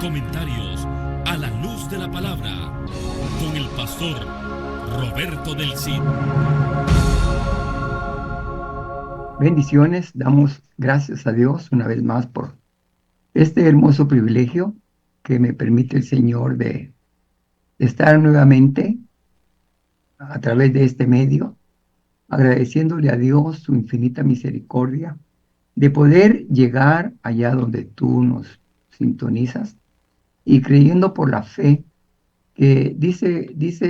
Comentarios a la luz de la palabra con el pastor Roberto del Cid. Bendiciones, damos gracias a Dios una vez más por este hermoso privilegio que me permite el Señor de estar nuevamente a través de este medio, agradeciéndole a Dios su infinita misericordia de poder llegar allá donde tú nos sintonizas y creyendo por la fe que dice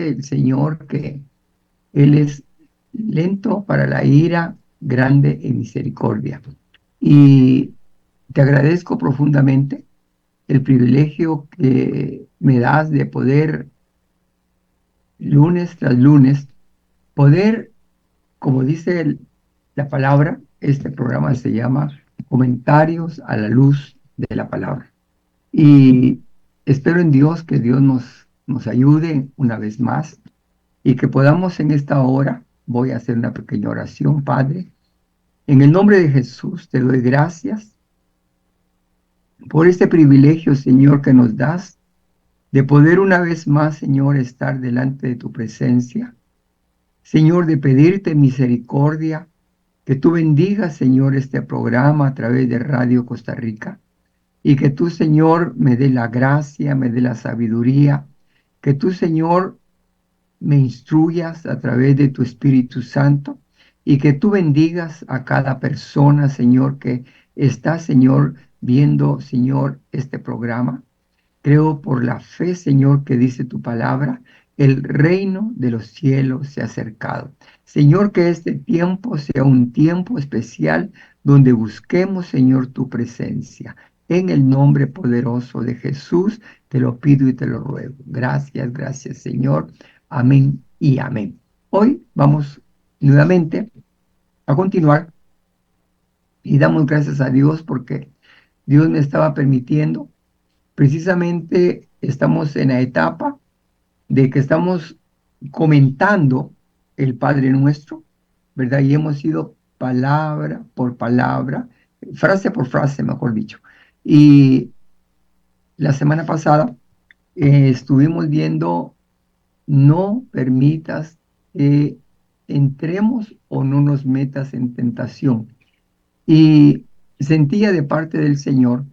el Señor que Él es lento para la ira, grande en misericordia. Y te agradezco profundamente el privilegio que me das de poder, lunes tras lunes, poder, como dice la palabra, este programa se llama Comentarios a la luz de la palabra. Y espero en Dios que Dios nos ayude una vez más y que podamos en esta hora, voy a hacer una pequeña oración, Padre. En el nombre de Jesús te doy gracias por este privilegio, Señor, que nos das de poder una vez más, Señor, estar delante de tu presencia. Señor, de pedirte misericordia, que tú bendigas, Señor, este programa a través de Radio Costa Rica y que tú, Señor, me dé la gracia, me dé la sabiduría, que tú, Señor, me instruyas a través de tu Espíritu Santo y que tú bendigas a cada persona, Señor, que está, Señor, viendo, Señor, este programa. Creo por la fe, Señor, que dice tu palabra, el reino de los cielos se ha acercado. Señor, que este tiempo sea un tiempo especial donde busquemos, Señor, tu presencia. En el nombre poderoso de Jesús, te lo pido y te lo ruego. Gracias, gracias, Señor. Amén y amén. Hoy vamos nuevamente a continuar y damos gracias a Dios porque Dios me estaba permitiendo. Precisamente estamos en la etapa de que estamos comentando el Padre Nuestro, ¿verdad? Y hemos ido palabra por palabra, frase por frase, mejor dicho. Y la semana pasada estuvimos viendo, no permitas que entremos o no nos metas en tentación. Y sentía de parte del Señor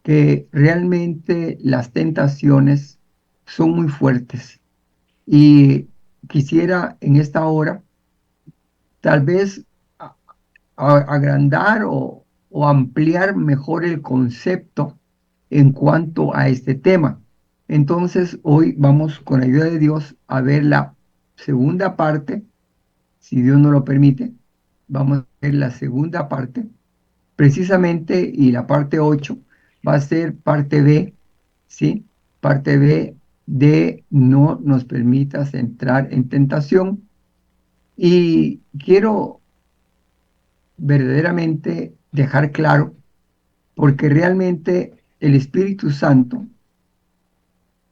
que realmente las tentaciones son muy fuertes y quisiera en esta hora tal vez agrandar o ampliar mejor el concepto en cuanto a este tema. Entonces hoy vamos con la ayuda de Dios a ver la segunda parte, si Dios nos lo permite, vamos a ver la segunda parte precisamente, y la parte 8 va a ser parte B, ¿sí? Parte B de no nos permitas entrar en tentación. Y quiero verdaderamente dejar claro, porque realmente el Espíritu Santo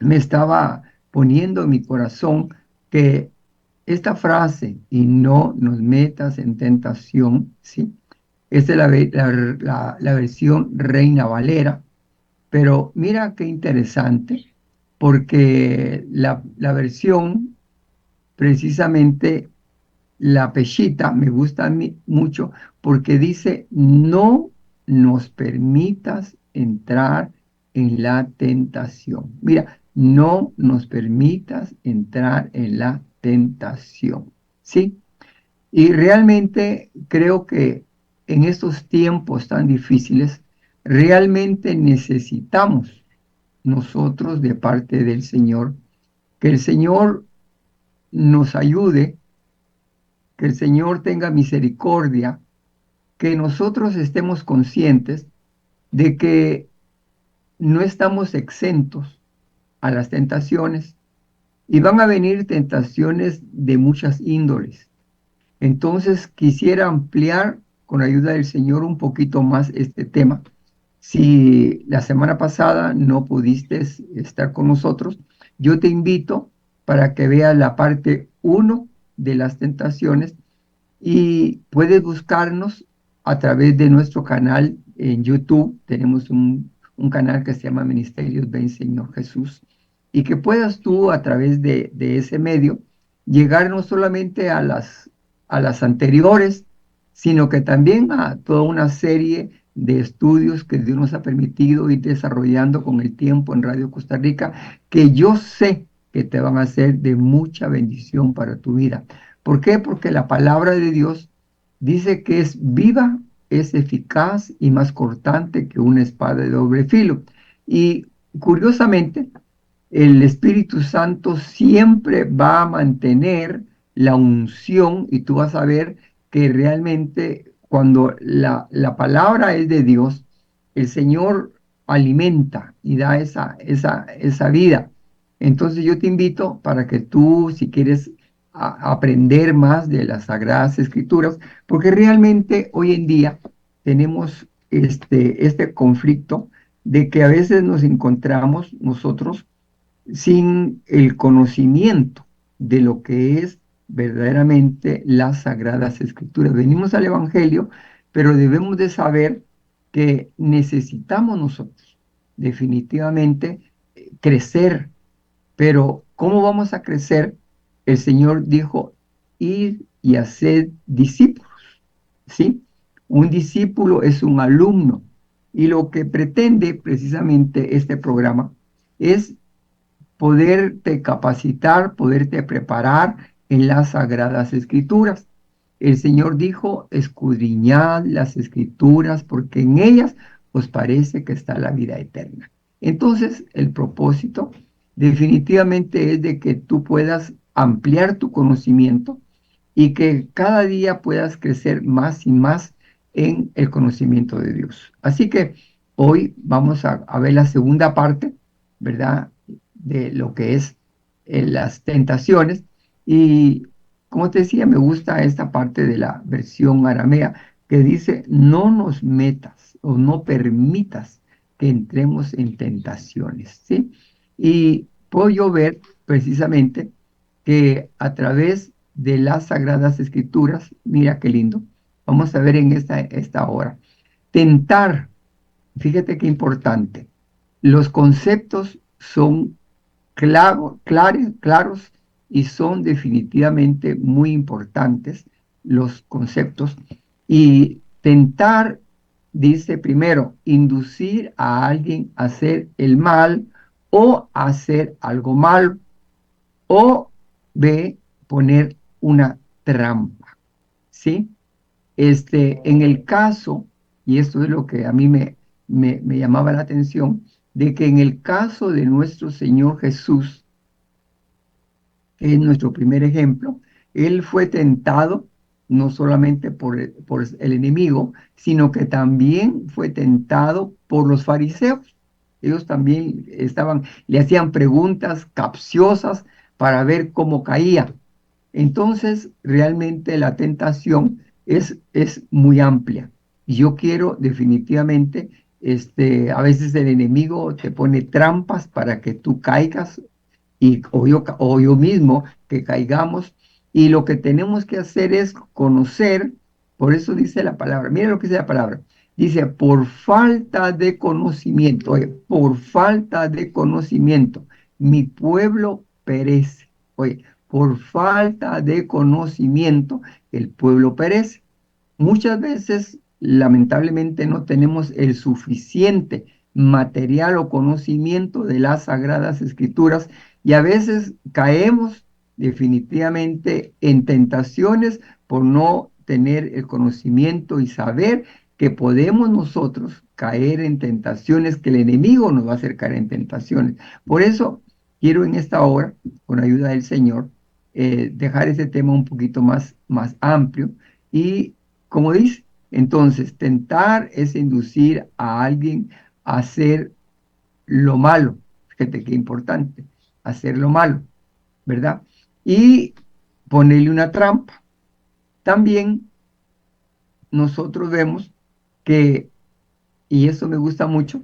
me estaba poniendo en mi corazón que esta frase, y no nos metas en tentación, ¿sí? Esta es la versión Reina Valera, pero mira qué interesante, porque la versión, precisamente la Peshita, me gusta a mí mucho, porque dice, no nos permitas entrar en la tentación. Mira, no nos permitas entrar en la tentación, ¿sí? Y realmente creo que en estos tiempos tan difíciles, realmente necesitamos nosotros de parte del Señor, que el Señor nos ayude, que el Señor tenga misericordia, que nosotros estemos conscientes de que no estamos exentos a las tentaciones y van a venir tentaciones de muchas índoles. Entonces quisiera ampliar con la ayuda del Señor un poquito más este tema. Si la semana pasada no pudiste estar con nosotros, yo te invito para que veas la parte 1 de las tentaciones y puedes buscarnos a través de nuestro canal en YouTube. Tenemos un canal que se llama Ministerios Ven Señor Jesús, y que puedas tú a través de ese medio llegar no solamente a las anteriores, sino que también a toda una serie de estudios que Dios nos ha permitido ir desarrollando con el tiempo en Radio Costa Rica, que yo sé que te van a ser de mucha bendición para tu vida. ¿Por qué? Porque la palabra de Dios dice que es viva, es eficaz y más cortante que una espada de doble filo. Y curiosamente, el Espíritu Santo siempre va a mantener la unción y tú vas a ver que realmente cuando la palabra es de Dios, el Señor alimenta y da esa vida. Entonces yo te invito para que tú, si quieres aprender más de las Sagradas Escrituras, porque realmente hoy en día tenemos este conflicto de que a veces nos encontramos nosotros sin el conocimiento de lo que es verdaderamente las Sagradas Escrituras. Venimos al Evangelio, pero debemos de saber que necesitamos nosotros definitivamente crecer. Pero ¿cómo vamos a crecer? El Señor dijo, ir y hacer discípulos, ¿sí? Un discípulo es un alumno y lo que pretende precisamente este programa es poderte capacitar, poderte preparar en las Sagradas Escrituras. El Señor dijo, escudriñad las Escrituras porque en ellas os parece que está la vida eterna. Entonces, el propósito definitivamente es de que tú puedas ampliar tu conocimiento y que cada día puedas crecer más y más en el conocimiento de Dios. Así que hoy vamos a ver la segunda parte, ¿verdad? De lo que es las tentaciones. Y como te decía, me gusta esta parte de la versión aramea que dice, no nos metas o no permitas que entremos en tentaciones, ¿sí? Y puedo yo ver precisamente que a través de las Sagradas Escrituras, mira qué lindo, vamos a ver en esta hora, tentar, fíjate qué importante, los conceptos son claros y son definitivamente muy importantes los conceptos. Y tentar, dice primero, inducir a alguien a hacer el mal o hacer algo mal, o B, poner una trampa, ¿sí? En el caso, y esto es lo que a mí me llamaba la atención, de que en el caso de nuestro Señor Jesús, que es nuestro primer ejemplo, Él fue tentado no solamente por el enemigo, sino que también fue tentado por los fariseos. Ellos también le hacían preguntas capciosas para ver cómo caía. Entonces, realmente la tentación es muy amplia. Y yo quiero definitivamente, a veces el enemigo te pone trampas para que tú caigas o yo mismo que caigamos. Y lo que tenemos que hacer es conocer, por eso dice la palabra, mira lo que dice la palabra, dice, por falta de conocimiento, oye, por falta de conocimiento, mi pueblo perece. Oye, por falta de conocimiento, el pueblo perece. Muchas veces, lamentablemente, no tenemos el suficiente material o conocimiento de las Sagradas Escrituras y a veces caemos definitivamente en tentaciones por no tener el conocimiento y saber que podemos nosotros caer en tentaciones, que el enemigo nos va a hacer caer en tentaciones. Por eso quiero en esta hora, con ayuda del Señor, dejar ese tema un poquito más amplio y como dice, entonces, tentar es inducir a alguien a hacer lo malo. Fíjate qué importante, hacer lo malo, ¿verdad? Y ponerle una trampa. También nosotros vemos que, y eso me gusta mucho,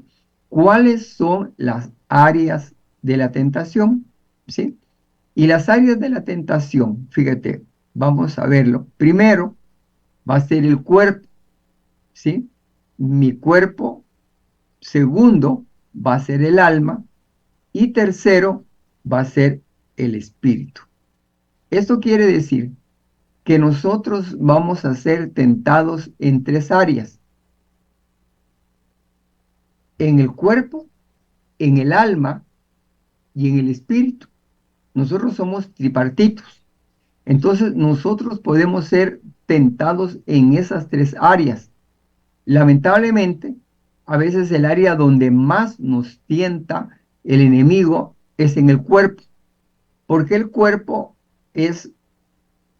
cuáles son las áreas de la tentación, ¿sí? Y las áreas de la tentación, fíjate, vamos a verlo. Primero va a ser el cuerpo, ¿sí? Mi cuerpo segundo va a ser el alma y tercero va a ser el espíritu. Esto quiere decir que nosotros vamos a ser tentados en 3 áreas: en el cuerpo, en el alma y en el espíritu. Nosotros somos tripartitos. Entonces nosotros podemos ser tentados en esas 3 áreas. Lamentablemente, a veces el área donde más nos tienta el enemigo es en el cuerpo, porque el cuerpo es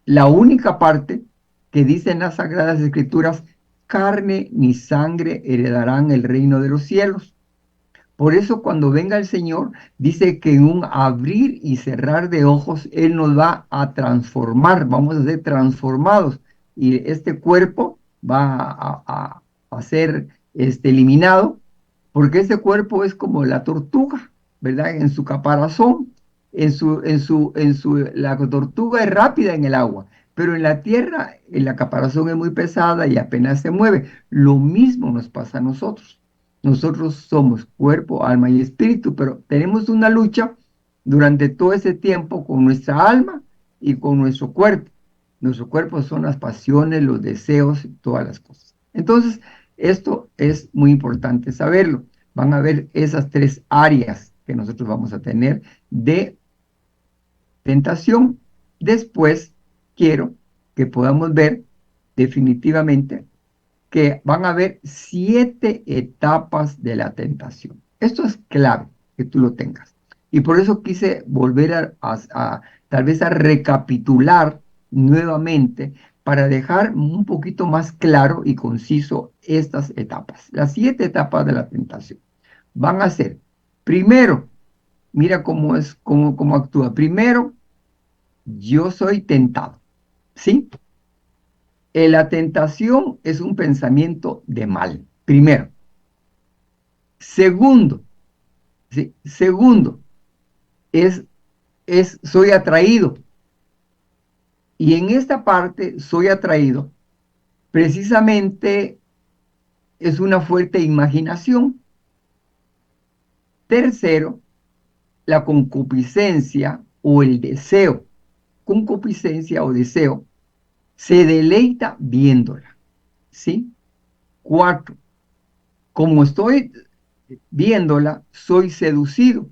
la única parte que dice en las Sagradas Escrituras: carne ni sangre heredarán el reino de los cielos. Por eso cuando venga el Señor, dice que en un abrir y cerrar de ojos, Él nos va a transformar, vamos a ser transformados. Y este cuerpo va a ser eliminado, porque este cuerpo es como la tortuga, ¿verdad? En su caparazón, la tortuga es rápida en el agua, pero en la tierra, en la caparazón es muy pesada y apenas se mueve. Lo mismo nos pasa a nosotros. Nosotros somos cuerpo, alma y espíritu, pero tenemos una lucha durante todo ese tiempo con nuestra alma y con nuestro cuerpo. Nuestro cuerpo son las pasiones, los deseos y todas las cosas. Entonces, esto es muy importante saberlo. Van a ver esas 3 áreas que nosotros vamos a tener de tentación. Después, quiero que podamos ver definitivamente que van a haber 7 etapas de la tentación. Esto es clave que tú lo tengas. Y por eso quise volver tal vez a recapitular nuevamente para dejar un poquito más claro y conciso estas etapas. Las 7 etapas de la tentación van a ser: primero, mira cómo actúa. Primero, yo soy tentado, ¿sí? La tentación es un pensamiento de mal, primero. Segundo, ¿sí? Segundo, soy atraído. Y en esta parte, soy atraído, precisamente es una fuerte imaginación. Tercero, la concupiscencia o el deseo. Concupiscencia o deseo se deleita viéndola, ¿sí? 4, como estoy viéndola, soy seducido.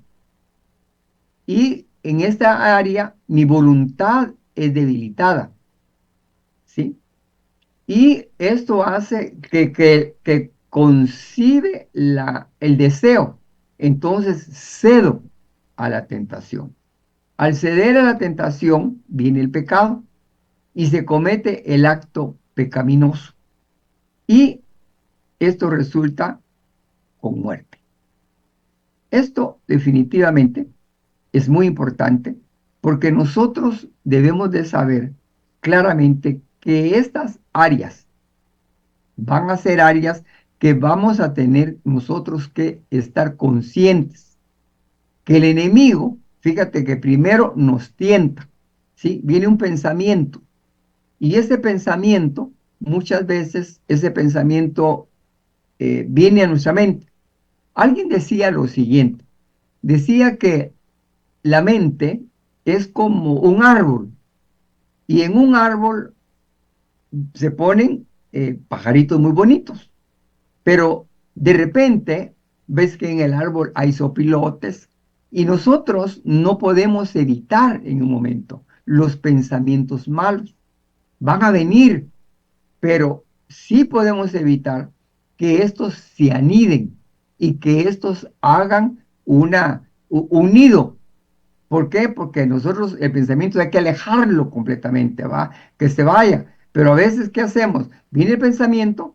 Y en esta área, mi voluntad es debilitada, ¿sí? Y esto hace que concibe el deseo. Entonces cedo a la tentación. Al ceder a la tentación viene el pecado y se comete el acto pecaminoso. Y esto resulta con muerte. Esto definitivamente es muy importante porque nosotros debemos de saber claramente que estas áreas van a ser áreas que vamos a tener nosotros que estar conscientes. Que el enemigo, fíjate que primero nos tienta, ¿sí? Viene un pensamiento y ese pensamiento, muchas veces ese pensamiento viene a nuestra mente. Alguien decía lo siguiente, decía que la mente es como un árbol y en un árbol se ponen pajaritos muy bonitos, pero de repente ves que en el árbol hay sopilotes y nosotros no podemos evitar en un momento los pensamientos malos. Van a venir, pero sí podemos evitar que estos se aniden y que estos hagan un nido. ¿Por qué? Porque nosotros el pensamiento hay que alejarlo completamente, ¿va? Que se vaya. Pero a veces, ¿qué hacemos? Viene el pensamiento,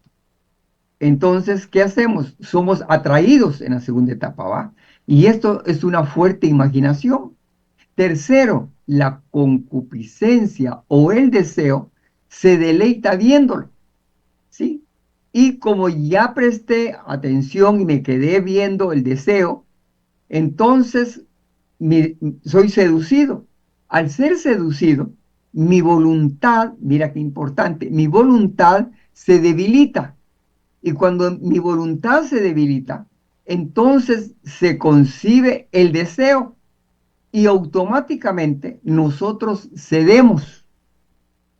entonces, ¿qué hacemos? Somos atraídos en la segunda etapa, ¿va? Y esto es una fuerte imaginación. Tercero, la concupiscencia o el deseo se deleita viéndolo, ¿sí? Y como ya presté atención y me quedé viendo el deseo, entonces soy seducido. Al ser seducido, mi voluntad, mira qué importante, mi voluntad se debilita. Y cuando mi voluntad se debilita, entonces se concibe el deseo y automáticamente nosotros cedemos,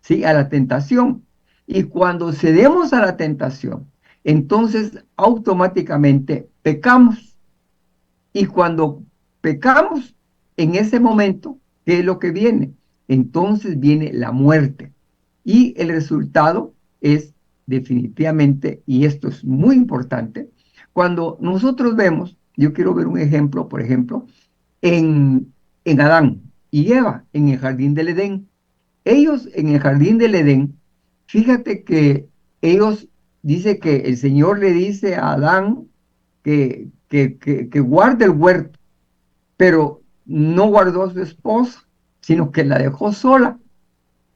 ¿sí?, a la tentación. Y cuando cedemos a la tentación, entonces automáticamente pecamos. Y cuando pecamos, en ese momento, ¿qué es lo que viene? Entonces viene la muerte. Y el resultado es definitivamente, y esto es muy importante, cuando nosotros vemos, yo quiero ver un ejemplo, por ejemplo, en Adán y Eva en el jardín del Edén. Ellos en el jardín del Edén, fíjate que ellos, dice que el Señor le dice a Adán que guarde el huerto, pero no guardó a su esposa, sino que la dejó sola.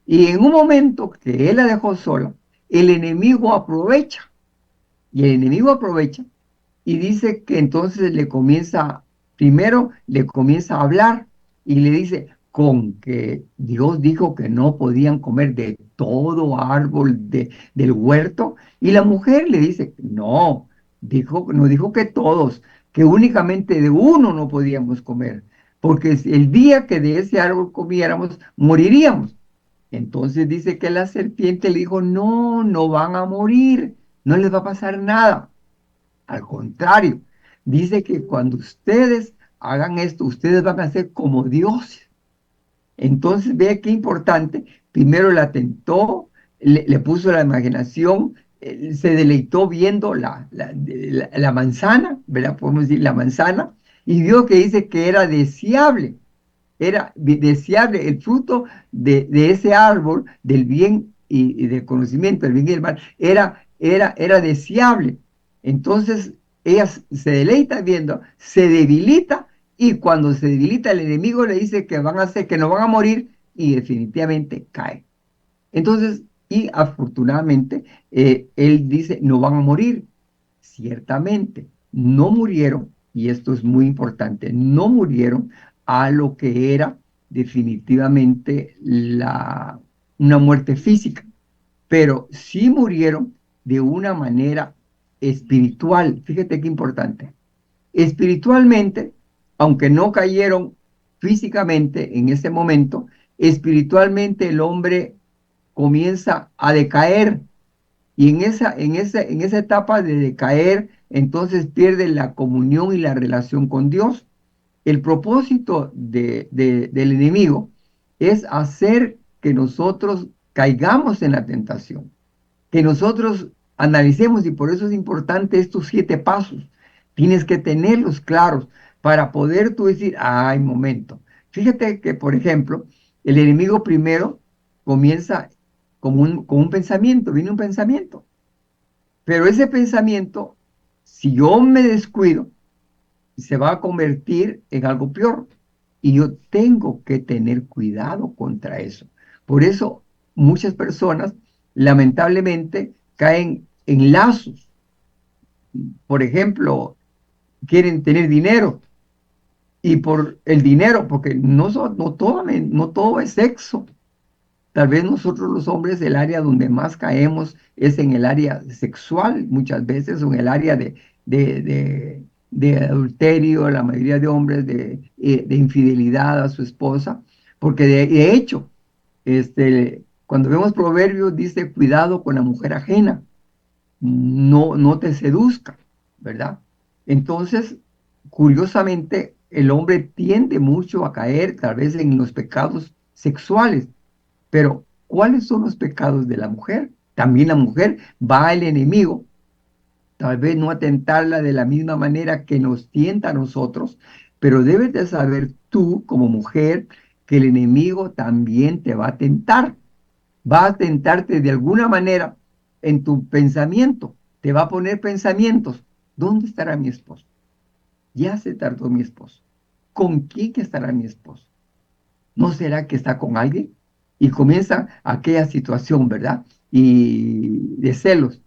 Y en un momento que él la dejó sola, el enemigo aprovecha, y el enemigo aprovecha y dice que entonces primero le comienza a hablar y le dice, con que Dios dijo que no podían comer de todo árbol del huerto, y la mujer le dice, no dijo que todos, que únicamente de uno no podíamos comer, porque el día que de ese árbol comiéramos, moriríamos. Entonces dice que la serpiente le dijo, no, no van a morir, no les va a pasar nada. Al contrario, dice que cuando ustedes hagan esto, ustedes van a ser como dioses. Entonces, ve qué importante. Primero la tentó, le puso la imaginación, se deleitó viendo la manzana, ¿verdad? Podemos decir la manzana, y vio que dice que era deseable el fruto de ese árbol del bien y del conocimiento, del bien y del mal, era deseable. Entonces ella se deleita viendo, se debilita, y cuando se debilita el enemigo le dice que van a hacer, que no van a morir, y definitivamente cae. Entonces, y afortunadamente, él dice, no van a morir. Ciertamente, no murieron, y esto es muy importante, no murieron a lo que era definitivamente una muerte física, pero sí murieron de una manera espiritual. Fíjate qué importante. Espiritualmente, aunque no cayeron físicamente en ese momento, espiritualmente el hombre comienza a decaer, y en esa etapa de decaer, entonces pierde la comunión y la relación con Dios. El propósito del enemigo es hacer que nosotros caigamos en la tentación, que nosotros analicemos, y por eso es importante estos 7 pasos. Tienes que tenerlos claros para poder tú decir, ay, momento. Fíjate que, por ejemplo, el enemigo primero comienza con un pensamiento, viene un pensamiento, pero ese pensamiento, si yo me descuido, se va a convertir en algo peor, y yo tengo que tener cuidado contra eso. Por eso muchas personas lamentablemente caen en lazos. Por ejemplo, quieren tener dinero, y por el dinero, porque no todo es sexo. Tal vez nosotros los hombres, el área donde más caemos es en el área sexual, muchas veces, o en el área de, de- de adulterio, la mayoría de hombres, de infidelidad a su esposa, porque de hecho, cuando vemos Proverbios, dice, cuidado con la mujer ajena, no te seduzca, ¿verdad? Entonces, curiosamente, el hombre tiende mucho a caer tal vez en los pecados sexuales, pero ¿cuáles son los pecados de la mujer? También la mujer va al enemigo, tal vez no a tentarla de la misma manera que nos tienta a nosotros, pero debes de saber tú como mujer que el enemigo también te va a tentar. Va a tentarte de alguna manera en tu pensamiento. Te va a poner pensamientos. ¿Dónde estará mi esposo? Ya se tardó mi esposo. ¿Con quién estará mi esposo? ¿No será que está con alguien? Y comienza aquella situación, ¿verdad? Y de celos.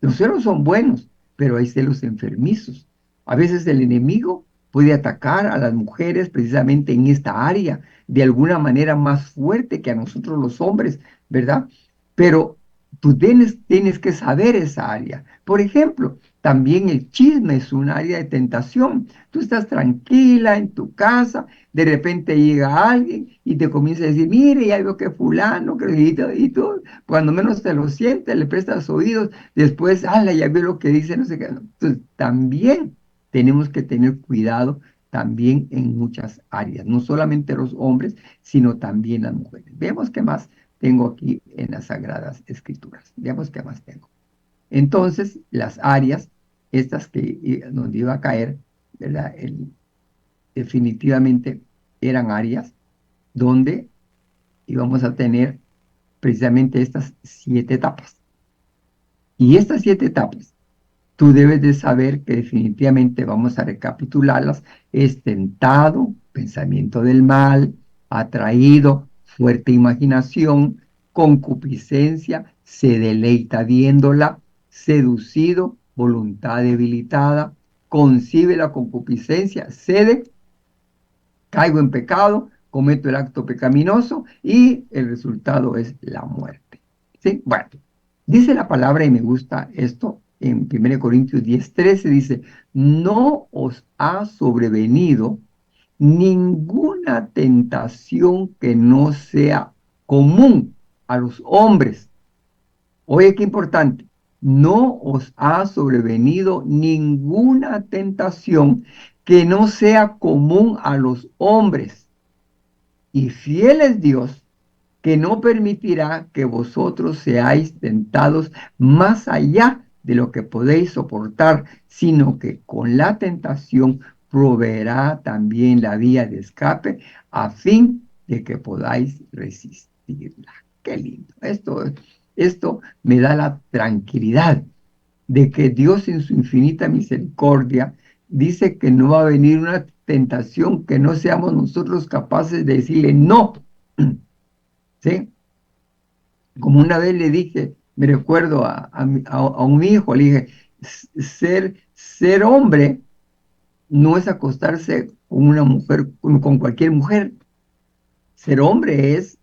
Los celos son buenos, pero hay celos enfermizos. A veces el enemigo puede atacar a las mujeres precisamente en esta área de alguna manera más fuerte que a nosotros los hombres, ¿verdad? Pero tú tienes que saber esa área. Por ejemplo, También el chisme es un área de tentación. Tú estás tranquila en tu casa, de repente llega alguien y te comienza a decir, mire, ya veo que fulano, y tú, cuando menos te lo sientes, le prestas oídos, después, ala, ya veo lo que dice, no sé qué. Entonces, también tenemos que tener cuidado también en muchas áreas, no solamente los hombres, sino también las mujeres. Veamos qué más tengo aquí en las Sagradas Escrituras. Veamos qué más tengo. Entonces, las áreas, estas que donde iba a caer, ¿verdad? Definitivamente eran áreas donde íbamos a tener precisamente estas 7 etapas. Y estas 7 etapas, tú debes de saber que definitivamente vamos a recapitularlas. Es tentado, pensamiento del mal, atraído, fuerte imaginación, concupiscencia, se deleita viéndola, seducido, voluntad debilitada, concibe la concupiscencia, cede, caigo en pecado, cometo el acto pecaminoso y el resultado es la muerte. ¿Sí? Bueno, dice la palabra y me gusta esto en 1 Corintios 10:13, dice, no os ha sobrevenido ninguna tentación que no sea común a los hombres. Oye, qué importante. No os ha sobrevenido ninguna tentación que no sea común a los hombres. Y fiel es Dios, que no permitirá que vosotros seáis tentados más allá de lo que podéis soportar, sino que con la tentación proveerá también la vía de escape a fin de que podáis resistirla. Qué lindo. Esto me da la tranquilidad de que Dios en su infinita misericordia dice que no va a venir una tentación que no seamos nosotros capaces de decirle no. ¿Sí? Como una vez le dije, me recuerdo a un hijo, le dije, ser hombre no es acostarse con una mujer, con cualquier mujer. Ser hombre es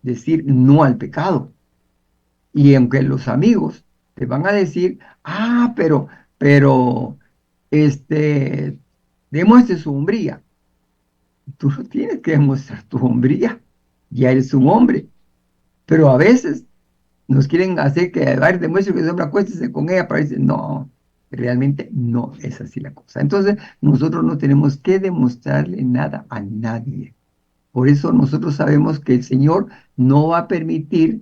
decir no al pecado. Y aunque los amigos te van a decir, pero, este, demuestre su hombría. Tú no tienes que demostrar tu hombría. Ya eres un hombre. Pero a veces nos quieren hacer que, a ver, demuestre que es hombre, acuéstese con ella para decir, no, realmente no es así la cosa. Entonces, nosotros no tenemos que demostrarle nada a nadie. Por eso nosotros sabemos que el Señor no va a permitir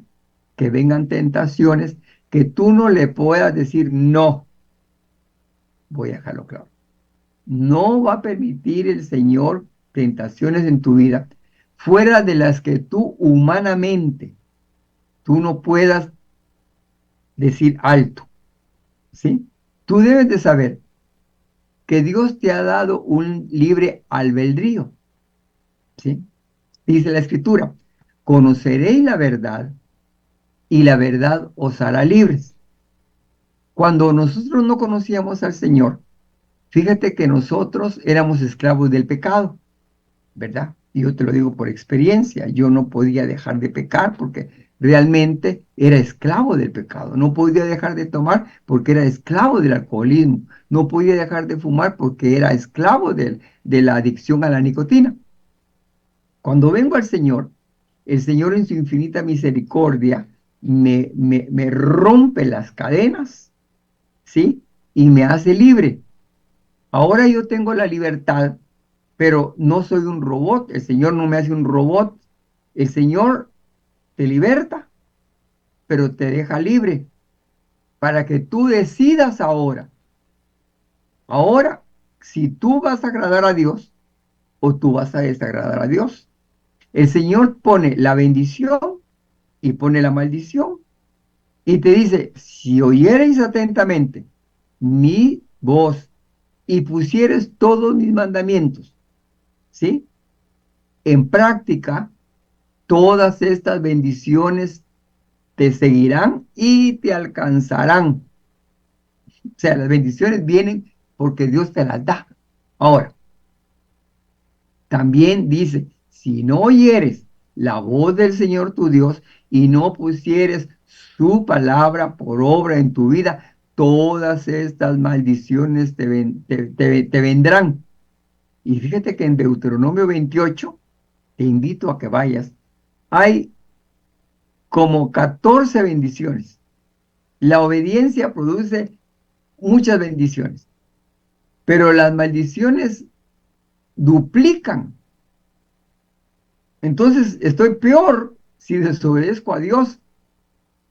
que vengan tentaciones que tú no le puedas decir no. Voy a dejarlo claro. No va a permitir el Señor tentaciones en tu vida fuera de las que tú humanamente, tú no puedas decir alto. ¿Sí? Tú debes de saber que Dios te ha dado un libre albedrío. ¿Sí? Dice la Escritura, conoceréis la verdad y la verdad os hará libres. Cuando nosotros no conocíamos al Señor, fíjate que nosotros éramos esclavos del pecado, ¿verdad? Y yo te lo digo por experiencia, yo no podía dejar de pecar porque realmente era esclavo del pecado. No podía dejar de tomar porque era esclavo del alcoholismo. No podía dejar de fumar porque era esclavo de la adicción a la nicotina. Cuando vengo al Señor, el Señor en su infinita misericordia me rompe las cadenas, ¿sí? Y me hace libre. Ahora yo tengo la libertad, pero no soy un robot. El Señor no me hace un robot. El Señor te liberta, pero te deja libre para que tú decidas ahora. Ahora, si tú vas a agradar a Dios o tú vas a desagradar a Dios. El Señor pone la bendición y pone la maldición. Y te dice, si oyereis atentamente mi voz y pusieres todos mis mandamientos, ¿sí? En práctica, todas estas bendiciones te seguirán y te alcanzarán. O sea, las bendiciones vienen porque Dios te las da. Ahora, también dice, si no oyeres la voz del Señor tu Dios y no pusieres su palabra por obra en tu vida, todas estas maldiciones te vendrán. Y fíjate que en Deuteronomio 28, te invito a que vayas, hay como 14 bendiciones. La obediencia produce muchas bendiciones, pero las maldiciones duplican. Entonces estoy peor si desobedezco a Dios.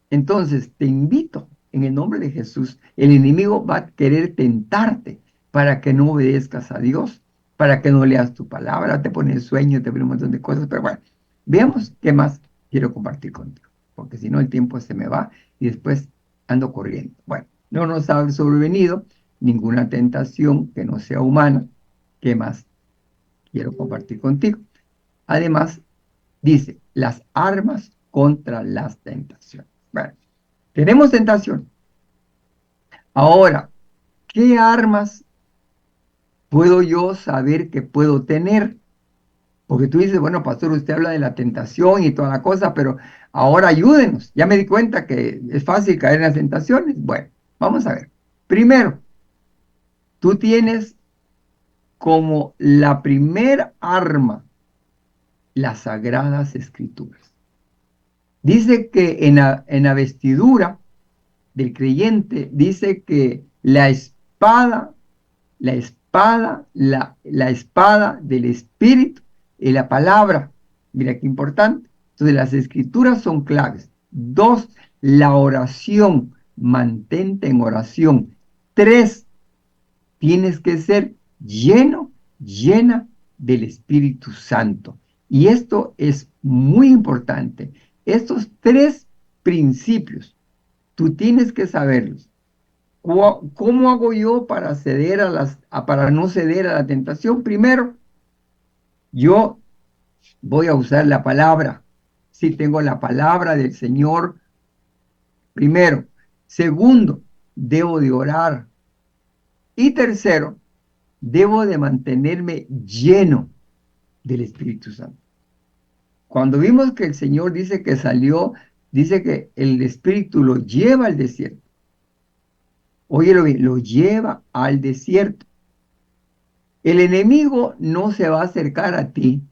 Entonces te invito en el nombre de Jesús. El enemigo va a querer tentarte para que no obedezcas a Dios, para que no leas tu palabra, te pone sueño, te pone un montón de cosas. Pero bueno, veamos qué más quiero compartir contigo, porque si no el tiempo se me va y después ando corriendo. Bueno, no nos ha sobrevenido ninguna tentación que no sea humana. ¿Qué más quiero compartir contigo? Además, dice, las armas contra las tentaciones. Bueno, tenemos tentación. Ahora, ¿qué armas puedo yo saber que puedo tener? Porque tú dices, bueno, pastor, usted habla de la tentación y toda la cosa, pero ahora ayúdenos. Ya me di cuenta que es fácil caer en las tentaciones. Bueno, vamos a ver. Primero, tú tienes como la primer arma las sagradas escrituras. Dice que en la vestidura del creyente, dice que la espada del Espíritu y la palabra. Mira qué importante. Entonces las escrituras son claves. 2, la oración. Mantente en oración. 3, tienes que ser llena del Espíritu Santo. Y esto es muy importante. Estos 3 principios, tú tienes que saberlos. ¿Cómo hago yo para para no ceder a la tentación? Primero, yo voy a usar la palabra. Si tengo la palabra del Señor, primero. Segundo, debo de orar. Y tercero, debo de mantenerme lleno del Espíritu Santo. Cuando vimos que el Señor dice que salió, dice que el Espíritu lo lleva al desierto. Óyelo bien, lo lleva al desierto. El enemigo no se va a acercar a ti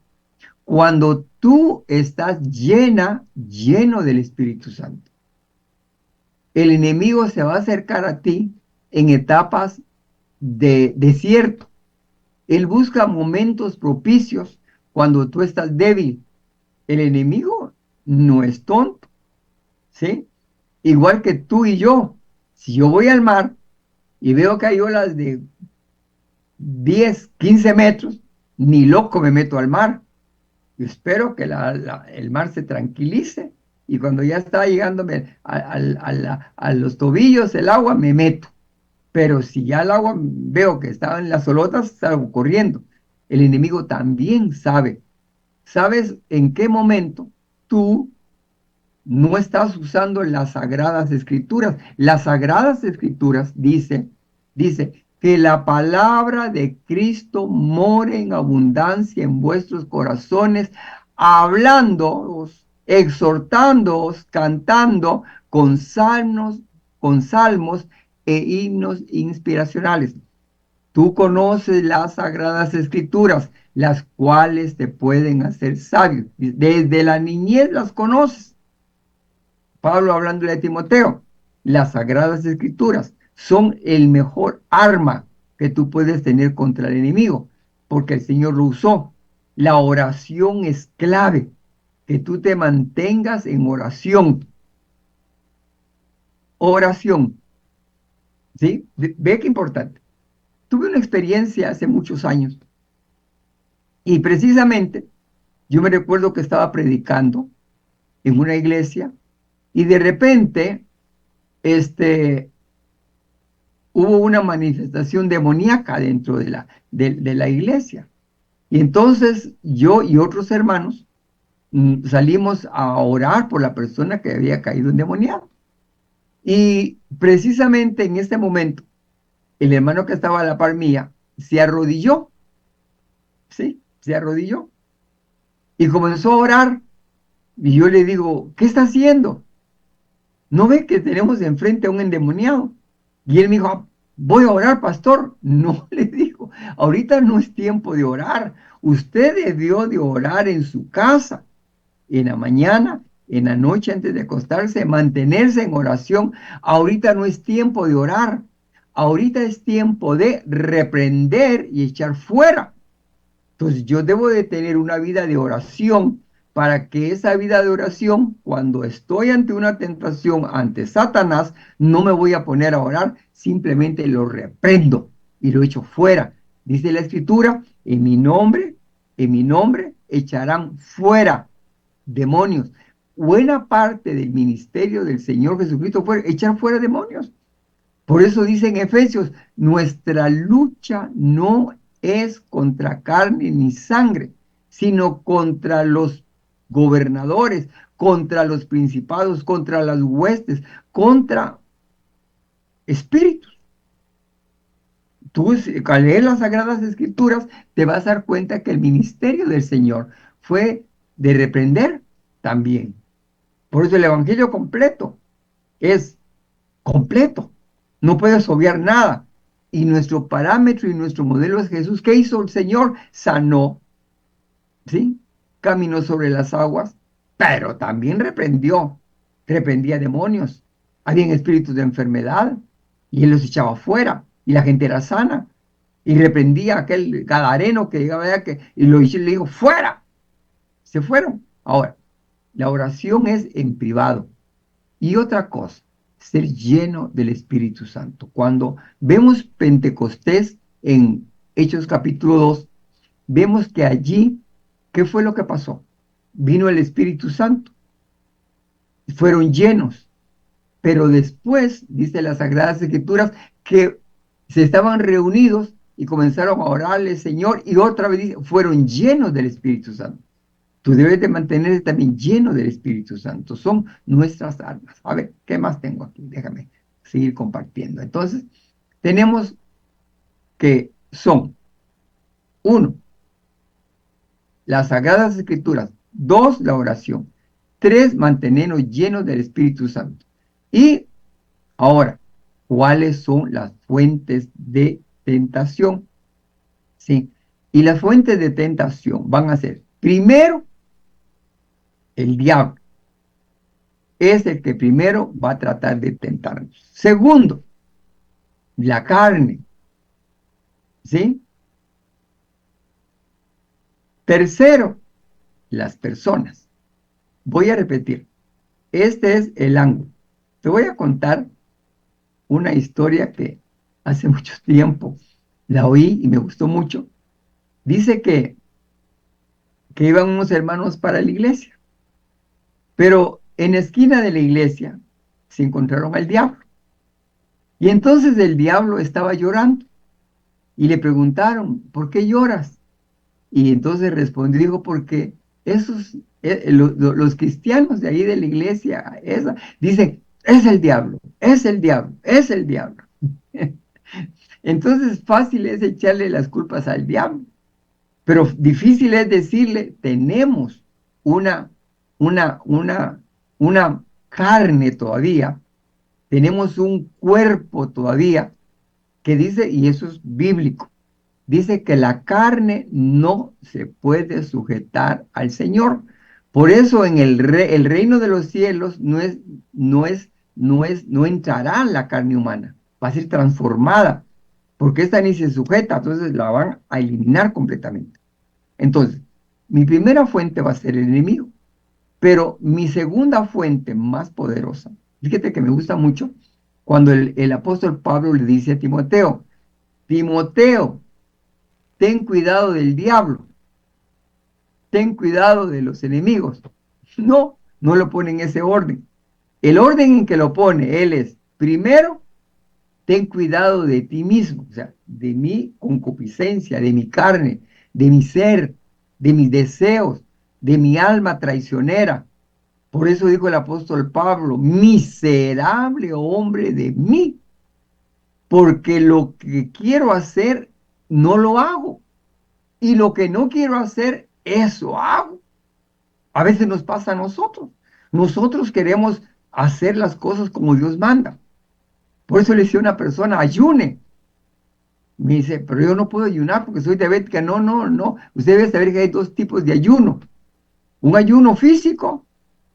cuando tú estás lleno del Espíritu Santo. El enemigo se va a acercar a ti en etapas de desierto. Él busca momentos propicios cuando tú estás débil. El enemigo no es tonto, ¿sí? Igual que tú y yo. Si yo voy al mar y veo que hay olas de 10, 15 metros, ni loco me meto al mar. Yo espero que el mar se tranquilice y cuando ya está llegándome a los tobillos el agua, me meto. Pero si ya el agua veo que estaba en las olotas, salgo corriendo. El enemigo también sabe. ¿Sabes en qué momento tú no estás usando las sagradas escrituras? Las sagradas escrituras dice que la palabra de Cristo more en abundancia en vuestros corazones, hablándoos, exhortándoos, cantando con salmos e himnos inspiracionales. Tú conoces las sagradas escrituras, las cuales te pueden hacer sabio. Desde la niñez las conoces. Pablo hablándole a Timoteo, las sagradas escrituras son el mejor arma que tú puedes tener contra el enemigo, porque el Señor lo usó. La oración es clave, que tú te mantengas en oración. Oración, ¿sí? Ve qué importante. Tuve una experiencia hace muchos años y precisamente yo me recuerdo que estaba predicando en una iglesia y de repente hubo una manifestación demoníaca dentro de la iglesia. Y entonces yo y otros hermanos salimos a orar por la persona que había caído endemoniado. Y precisamente en este momento, el hermano que estaba a la par mía se arrodilló, ¿sí? Se arrodilló y comenzó a orar. Y yo le digo, ¿qué está haciendo? ¿No ve que tenemos enfrente a un endemoniado? Y él me dijo, "Ah, voy a orar, pastor". No, le dijo, ahorita no es tiempo de orar. Usted debió de orar en su casa, en la mañana, en la noche antes de acostarse, mantenerse en oración. Ahorita no es tiempo de orar. Ahorita es tiempo de reprender y echar fuera. Entonces yo debo de tener una vida de oración para que esa vida de oración, cuando estoy ante una tentación, ante Satanás, no me voy a poner a orar, simplemente lo reprendo y lo echo fuera. Dice la Escritura, en mi nombre echarán fuera demonios. Buena parte del ministerio del Señor Jesucristo fue echar fuera demonios. Por eso dice en Efesios, nuestra lucha no es contra carne ni sangre, sino contra los gobernadores, contra los principados, contra las huestes, contra espíritus. Tú, al leer las Sagradas Escrituras, te vas a dar cuenta que el ministerio del Señor fue de reprender también. Por eso el Evangelio completo es completo. No puedes obviar nada. Y nuestro parámetro y nuestro modelo es Jesús. ¿Qué hizo el Señor? Sanó, ¿sí? Caminó sobre las aguas, pero también reprendía demonios. Habían espíritus de enfermedad y él los echaba fuera y la gente era sana. Y reprendía a aquel gadareno que llegaba allá y le dijo, fuera. Se fueron. Ahora, la oración es en privado. Y otra cosa, ser lleno del Espíritu Santo. Cuando vemos Pentecostés en Hechos capítulo 2, vemos que allí, ¿qué fue lo que pasó? Vino el Espíritu Santo, fueron llenos, pero después, dice las Sagradas Escrituras, que se estaban reunidos y comenzaron a orarle, Señor, y otra vez dice, fueron llenos del Espíritu Santo. Tú debes de mantenerte también lleno del Espíritu Santo. Son nuestras armas. A ver, ¿qué más tengo aquí? Déjame seguir compartiendo. Entonces, tenemos que son, uno, las Sagradas Escrituras. Dos, la oración. Tres, mantenernos llenos del Espíritu Santo. Y ahora, ¿cuáles son las fuentes de tentación? Sí. Y las fuentes de tentación van a ser, primero, el diablo. Es el que primero va a tratar de tentarnos. Segundo, la carne, ¿sí? Tercero, las personas. Voy a repetir, este es el ángulo. Te voy a contar una historia que hace mucho tiempo la oí y me gustó mucho. Dice que iban unos hermanos para la iglesia, pero en la esquina de la iglesia se encontraron al diablo. Y entonces el diablo estaba llorando y le preguntaron, ¿por qué lloras? Y entonces respondió, dijo, porque esos, los cristianos de ahí de la iglesia, dicen, es el diablo, es el diablo, es el diablo. Entonces fácil es echarle las culpas al diablo, pero difícil es decirle, tenemos una, una, una, una carne todavía, tenemos un cuerpo todavía que dice, y eso es bíblico, dice que la carne no se puede sujetar al Señor. Por eso en el reino de los cielos no entrará la carne humana, va a ser transformada, porque esta ni se sujeta, entonces la van a eliminar completamente. Entonces, mi primera fuente va a ser el enemigo, pero mi segunda fuente más poderosa, fíjate que me gusta mucho, cuando el apóstol Pablo le dice a Timoteo, Timoteo, ten cuidado del diablo, ten cuidado de los enemigos. No, no lo pone en ese orden. El orden en que lo pone él es, primero, ten cuidado de ti mismo, o sea, de mi concupiscencia, de mi carne, de mi ser, de mis deseos, de mi alma traicionera. Por eso dijo el apóstol Pablo, miserable hombre de mí, porque lo que quiero hacer no lo hago. Y lo que no quiero hacer, eso hago. A veces nos pasa a nosotros. Nosotros queremos hacer las cosas como Dios manda. Por eso le decía a una persona, ayune. Me dice, pero yo no puedo ayunar porque soy diabética. No, no, no. Usted debe saber que hay dos tipos de ayuno. Un ayuno físico,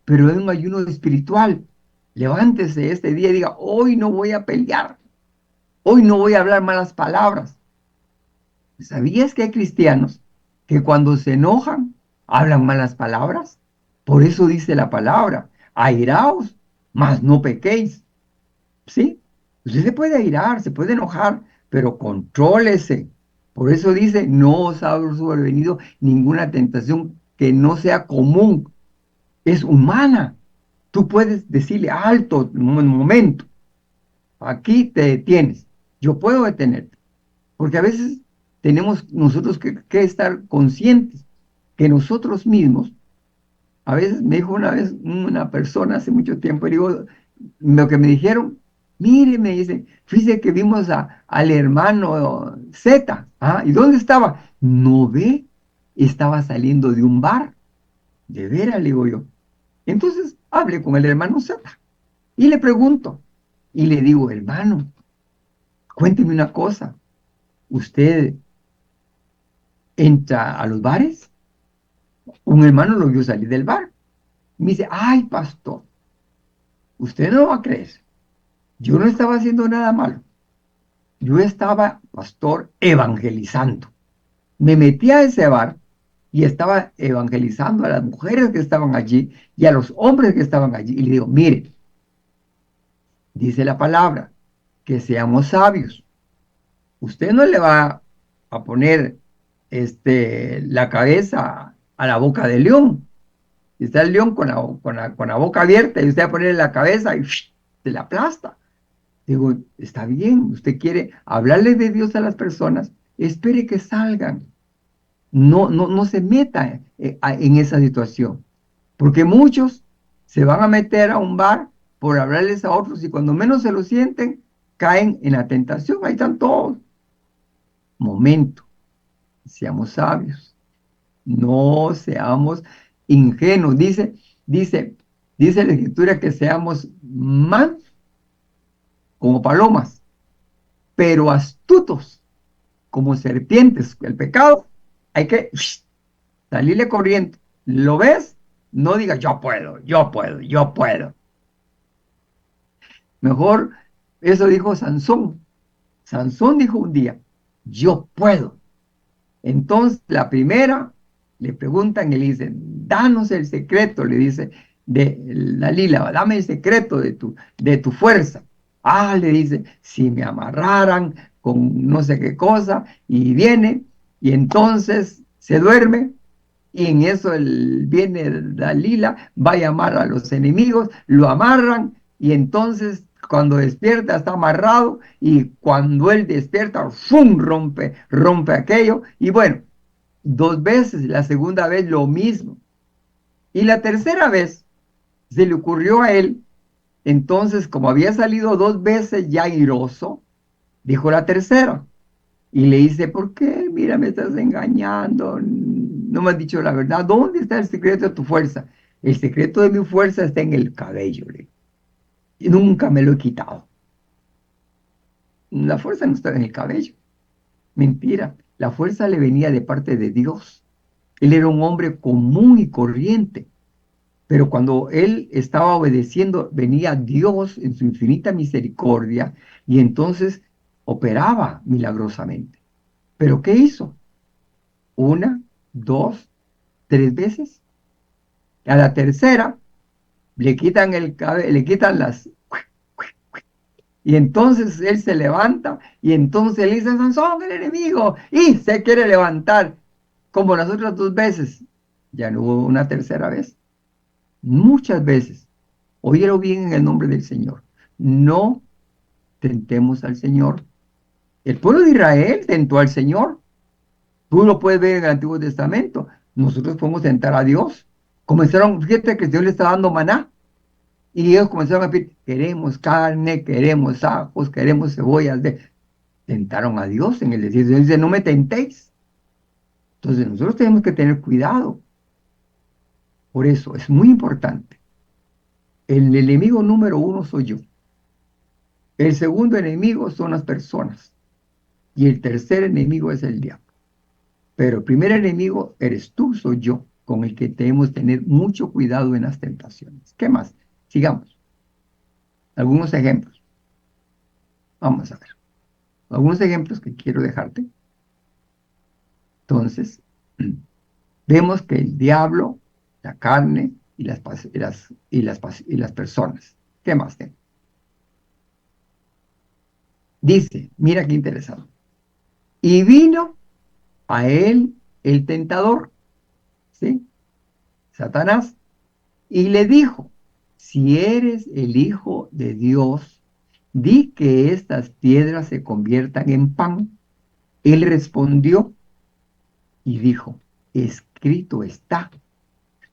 pero es un ayuno espiritual. Levántese este día y diga, hoy no voy a pelear. Hoy no voy a hablar malas palabras. ¿Sabías que hay cristianos que cuando se enojan hablan malas palabras? Por eso dice la palabra, airaos, mas no pequéis. ¿Sí? Usted se puede airar, se puede enojar, pero contrólese. Por eso dice, no os ha sobrevenido ninguna tentación que no sea común, es humana. Tú puedes decirle, alto, un momento, aquí te detienes, yo puedo detenerte, porque a veces tenemos nosotros que estar conscientes que nosotros mismos, a veces me dijo una vez una persona hace mucho tiempo, y digo, lo que me dijeron, mire, me dice, fíjese que vimos al hermano Z. Ah, ¿y dónde estaba? No ve, estaba saliendo de un bar. De veras, le digo yo. Entonces hablé con el hermano Z y le pregunto, y le digo, hermano, cuénteme una cosa, ¿usted entra a los bares? Un hermano lo vio salir del bar. Me dice, ay, pastor, usted no va a creer, yo no estaba haciendo nada malo. Yo estaba, pastor, evangelizando. Me metí a ese bar y estaba evangelizando a las mujeres que estaban allí y a los hombres que estaban allí. Y le digo, mire, dice la palabra, que seamos sabios. Usted no le va a poner la cabeza a la boca del león. Y está el león con la boca abierta y usted va a ponerle la cabeza y se la aplasta. Digo, está bien, usted quiere hablarle de Dios a las personas, espere que salgan. No, no, no se meta en esa situación. Porque muchos se van a meter a un bar por hablarles a otros y cuando menos se lo sienten, caen en la tentación. Ahí están todos. Momento, seamos sabios. No seamos ingenuos. Dice, dice la Escritura que seamos mansos como palomas, pero astutos como serpientes. El pecado hay que salirle corriendo. ¿Lo ves? No diga yo puedo, yo puedo, yo puedo. Mejor, eso dijo Sansón. Sansón dijo un día, yo puedo. Entonces, la primera, le preguntan y le dicen, danos el secreto, le dice de Dalila, dame el secreto de tu fuerza. Ah, le dice, si me amarraran con no sé qué cosa, y viene, y entonces se duerme, y en eso viene Dalila, va a llamar a los enemigos, lo amarran, y entonces cuando despierta está amarrado, y cuando él despierta, ¡fum! Rompe aquello, y bueno, 2 veces, la segunda vez lo mismo. Y la tercera vez se le ocurrió a él, entonces como había salido 2 veces ya airoso, dijo la tercera. Y le dice, ¿por qué? Mira, me estás engañando, no me has dicho la verdad. ¿Dónde está el secreto de tu fuerza? El secreto de mi fuerza está en el cabello, y nunca me lo he quitado. La fuerza no está en el cabello. Mentira, la fuerza le venía de parte de Dios. Él era un hombre común y corriente, pero cuando él estaba obedeciendo, venía Dios en su infinita misericordia y entonces operaba milagrosamente. ¿Pero qué hizo? 1, 2, 3 veces. A la tercera le quitan el cabello, le quitan las... Y entonces él se levanta y entonces le dice, Sansón, el enemigo, y se quiere levantar como las otras 2 veces. Ya no hubo una tercera vez. Muchas veces, óyelo bien en el nombre del Señor, no tentemos al Señor. El pueblo de Israel tentó al Señor. Tú lo puedes ver en el Antiguo Testamento. Nosotros podemos tentar a Dios. Comenzaron, fíjate que Dios le está dando maná. Y ellos comenzaron a pedir, queremos carne, queremos ajos, queremos cebollas. Tentaron a Dios en el desierto. Dios dice, no me tentéis. Entonces nosotros tenemos que tener cuidado. Por eso es muy importante. El enemigo número 1 soy yo. El segundo enemigo son las personas. Y el tercer enemigo es el diablo. Pero el primer enemigo eres tú, soy yo, con el que debemos tener mucho cuidado en las tentaciones. ¿Qué más? Sigamos. Algunos ejemplos. Vamos a ver. Algunos ejemplos que quiero dejarte. Entonces, vemos que el diablo, la carne y las personas. ¿Qué más tengo? Dice, mira qué interesante. Y vino a él el tentador, ¿sí? Satanás, y le dijo, si eres el Hijo de Dios, di que estas piedras se conviertan en pan. Él respondió y dijo, escrito está,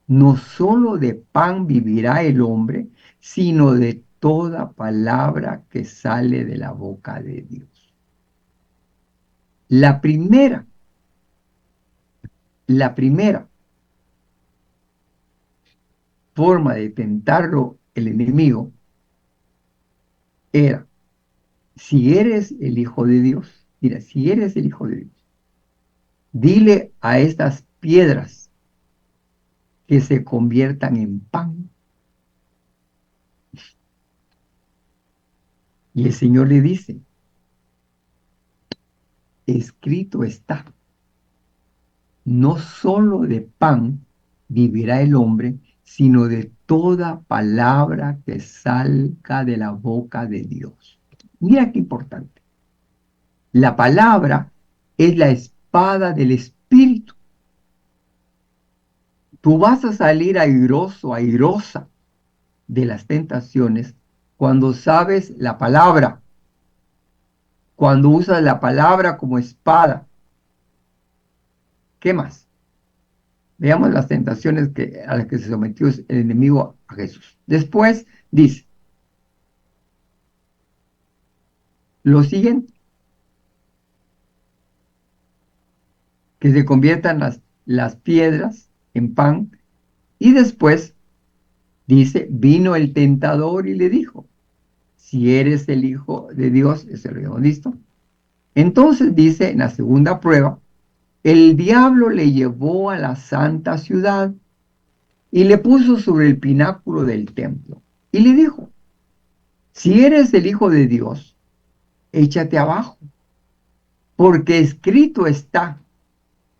no solo de pan vivirá el hombre, sino de toda palabra que sale de la boca de Dios. La primera, la primera forma de tentarlo el enemigo era, si eres el Hijo de Dios, mira, si eres el Hijo de Dios, dile a estas piedras que se conviertan en pan. Y el Señor le dice, escrito está, no solo de pan vivirá el hombre, sino de toda palabra que salga de la boca de Dios. Mira qué importante. La palabra es la espada del Espíritu. Tú vas a salir airoso, airosa de las tentaciones cuando sabes la palabra, cuando usas la palabra como espada. ¿Qué más? Veamos las tentaciones a las que se sometió el enemigo a Jesús. Después dice, lo siguiente, que se conviertan las piedras en pan. Y después dice, vino el tentador y le dijo, si eres el Hijo de Dios, eso lo habíamos visto. Entonces dice en la segunda prueba, el diablo le llevó a la santa ciudad y le puso sobre el pináculo del templo y le dijo, si eres el Hijo de Dios, échate abajo, porque escrito está,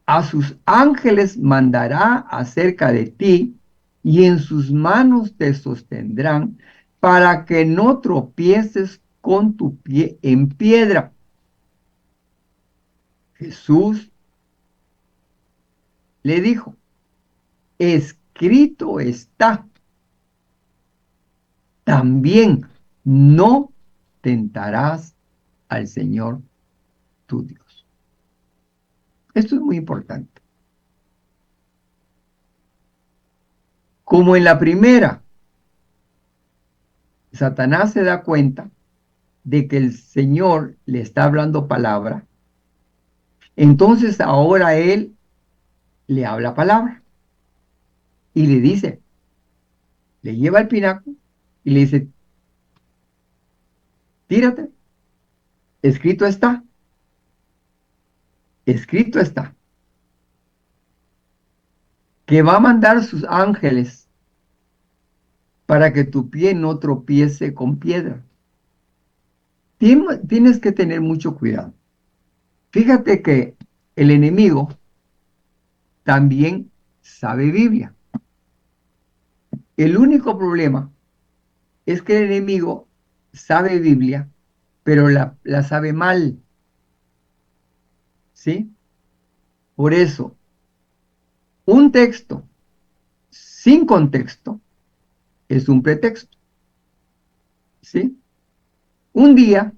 a sus ángeles mandará acerca de ti y en sus manos te sostendrán para que no tropieces con tu pie en piedra. Jesús le dijo, escrito está, también no tentarás al Señor tu Dios. Esto es muy importante. Como en la primera, Satanás se da cuenta de que el Señor le está hablando palabra, entonces ahora él le habla palabra y le dice, le lleva al pináculo y le dice, tírate, escrito está, que va a mandar sus ángeles para que tu pie no tropiece con piedra. Tienes que tener mucho cuidado. Fíjate que el enemigo también sabe Biblia. El único problema es que el enemigo sabe Biblia, pero la sabe mal. ¿Sí? Por eso, un texto sin contexto es un pretexto. ¿Sí? Un día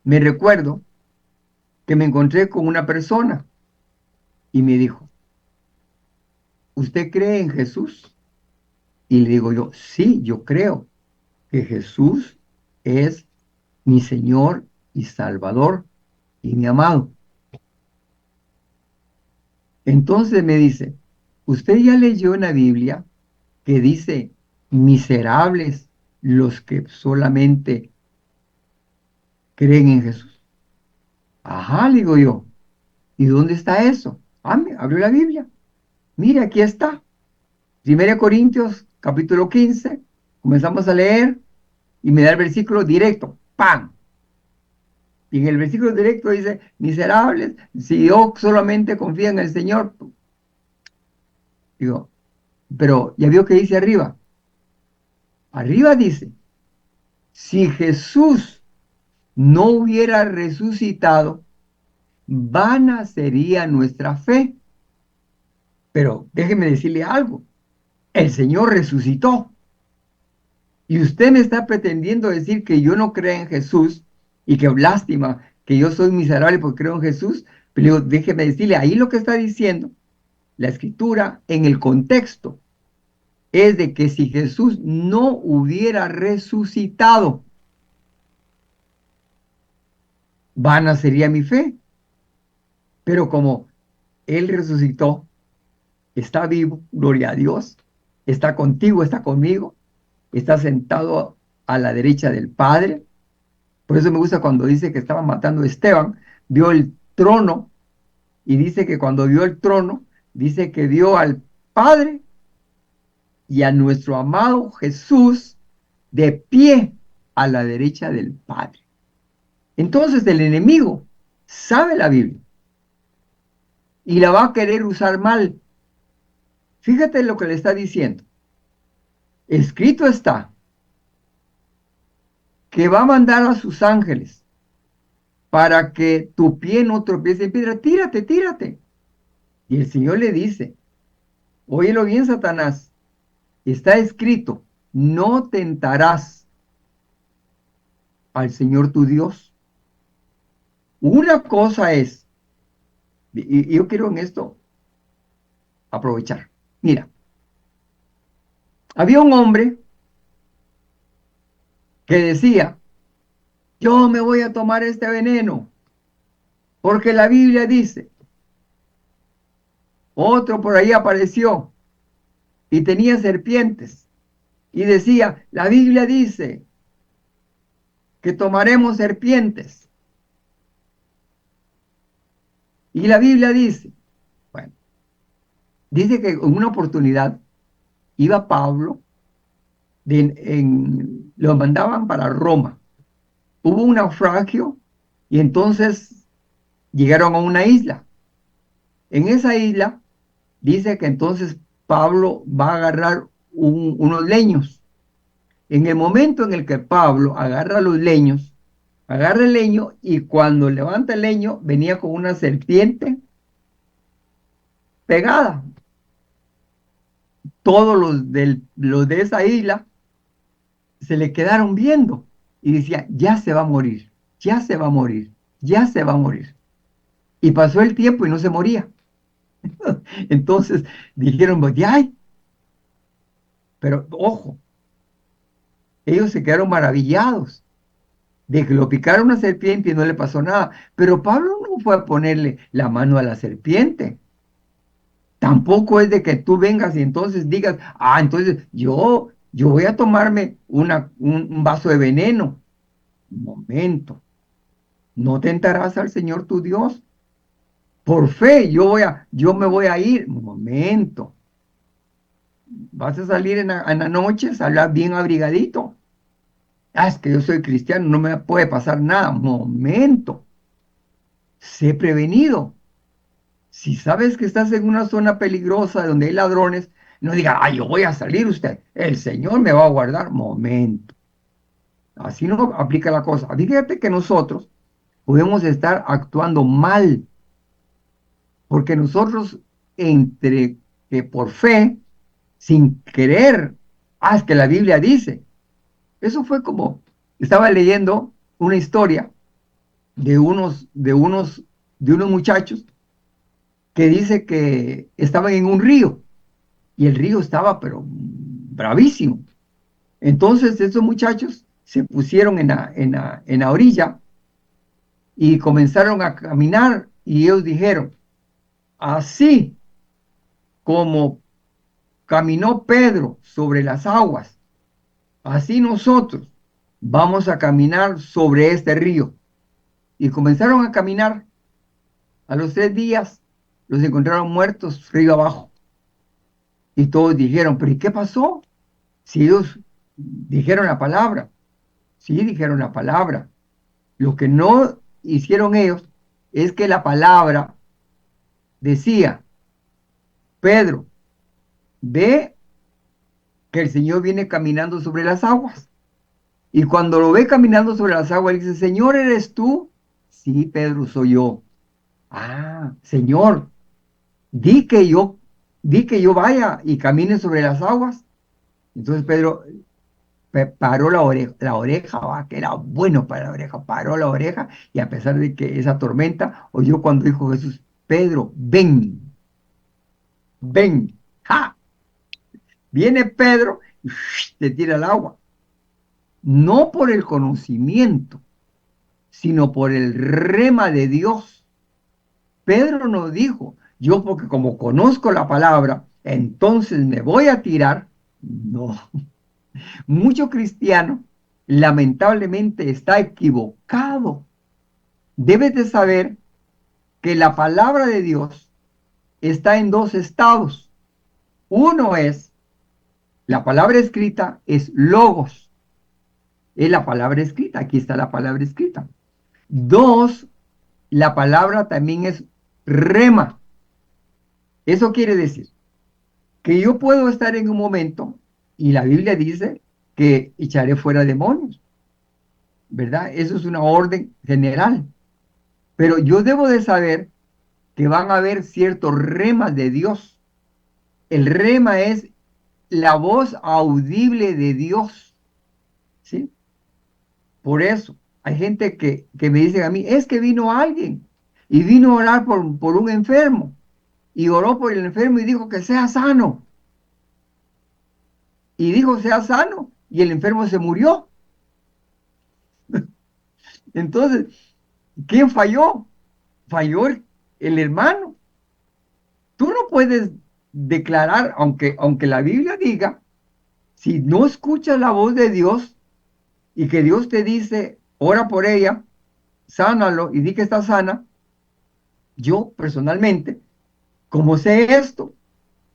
me recuerdo que me encontré con una persona y me dijo, ¿usted cree en Jesús? Y le digo yo, sí, yo creo que Jesús es mi Señor y Salvador y mi amado. Entonces me dice, ¿usted ya leyó en la Biblia que dice, miserables los que solamente creen en Jesús. Ajá, le digo yo. ¿Y dónde está eso? Ah, abrió la Biblia. Mire, aquí está. 1 Corintios, capítulo 15. Comenzamos a leer y me da el versículo directo. ¡Pam! Y en el versículo directo dice, miserables, si yo solamente confío en el Señor. Digo, pero ya vio que dice arriba. Arriba dice, si Jesús no hubiera resucitado, vana sería nuestra fe. Pero déjeme decirle algo, el Señor resucitó. Y usted me está pretendiendo decir que yo no creo en Jesús y que lástima que yo soy miserable porque creo en Jesús. Pero déjeme decirle, ahí lo que está diciendo la Escritura en el contexto es de que si Jesús no hubiera resucitado, vana sería mi fe. Pero como Él resucitó, está vivo, gloria a Dios, está contigo, está conmigo, está sentado a la derecha del Padre. Por eso me gusta cuando dice que estaba matando a Esteban, vio el trono y dice que cuando vio el trono, dice que vio al Padre y a nuestro amado Jesús de pie a la derecha del Padre. Entonces el enemigo sabe la Biblia y la va a querer usar mal. Fíjate lo que le está diciendo. Escrito está que va a mandar a sus ángeles para que tu pie no tropiece en piedra. Tírate, tírate. Y el Señor le dice, óyelo bien, Satanás, está escrito, no tentarás al Señor tu Dios. Una cosa es, y yo quiero en esto aprovechar. Mira, había un hombre que decía, yo me voy a tomar este veneno, porque la Biblia dice. Otro por ahí apareció y tenía serpientes y decía, la Biblia dice que tomaremos serpientes. Y la Biblia dice, bueno, dice que en una oportunidad iba Pablo, lo mandaban para Roma. Hubo un naufragio y entonces llegaron a una isla. En esa isla dice que entonces Pablo va a agarrar unos leños. En el momento en el que Pablo agarra los leños, agarra el leño y cuando levanta el leño venía con una serpiente pegada. Todos los de esa isla se le quedaron viendo y decía, ya se va a morir, ya se va a morir, ya se va a morir. Y pasó el tiempo y no se moría. Entonces dijeron, pues ya hay. Pero ojo, ellos se quedaron maravillados de que lo picara una serpiente y no le pasó nada. Pero Pablo no fue a ponerle la mano a la serpiente. Tampoco es de que tú vengas y entonces digas, entonces yo voy a tomarme un vaso de veneno. Un momento, no tentarás al Señor tu Dios. Por fe, yo me voy a ir. Un momento. Vas a salir en la noche, saldrás bien abrigadito. Es que yo soy cristiano, no me puede pasar nada. Un momento. Sé prevenido. Si sabes que estás en una zona peligrosa donde hay ladrones, no diga, yo voy a salir usted. El Señor me va a guardar. Momento. Así no aplica la cosa. Fíjate que nosotros podemos estar actuando mal, porque nosotros entre que por fe, sin querer, es que la Biblia dice. Eso fue como, estaba leyendo una historia de unos muchachos que dice que estaban en un río y el río estaba pero bravísimo. Entonces esos muchachos se pusieron en la orilla y comenzaron a caminar y ellos dijeron, así como caminó Pedro sobre las aguas, así nosotros vamos a caminar sobre este río. y comenzaron a caminar. A los 3 días los encontraron muertos río abajo. Y todos dijeron, ¿pero y qué pasó? Si ellos dijeron la palabra. Sí, dijeron la palabra. Lo que no hicieron ellos es que la palabra decía, Pedro, ve que el Señor viene caminando sobre las aguas. Y cuando lo ve caminando sobre las aguas, le dice, Señor, ¿eres tú? Sí, Pedro, soy yo. Ah, Señor, di que yo, di que yo vaya y camine sobre las aguas. Entonces Pedro paró la oreja, que era bueno para la oreja, paró la oreja y a pesar de que esa tormenta, oyó cuando dijo Jesús, Pedro, ven, ven, ¡ja! Viene Pedro y te tira al agua. No por el conocimiento, sino por el rema de Dios. Pedro no dijo, yo porque como conozco la palabra, entonces me voy a tirar. No, mucho cristiano lamentablemente está equivocado. Debes de saber que la palabra de Dios está en 2 estados. Uno es, la palabra escrita es logos, es la palabra escrita, aquí está la palabra escrita. Dos, la palabra también es rema. Eso quiere decir que yo puedo estar en un momento, y la Biblia dice que echaré fuera demonios, ¿verdad? Eso es una orden general. Pero yo debo de saber que van a haber ciertos remas de Dios. El rema es la voz audible de Dios, ¿sí? Por eso hay gente que me dice a mí, es que vino alguien y vino a orar por un enfermo y oró por el enfermo y dijo que sea sano. Y dijo sea sano y el enfermo se murió. Entonces, ¿quién falló? Falló el hermano. Tú no puedes declarar, aunque la Biblia diga, si no escuchas la voz de Dios y que Dios te dice, ora por ella, sánalo y di que está sana, yo personalmente, como sé esto,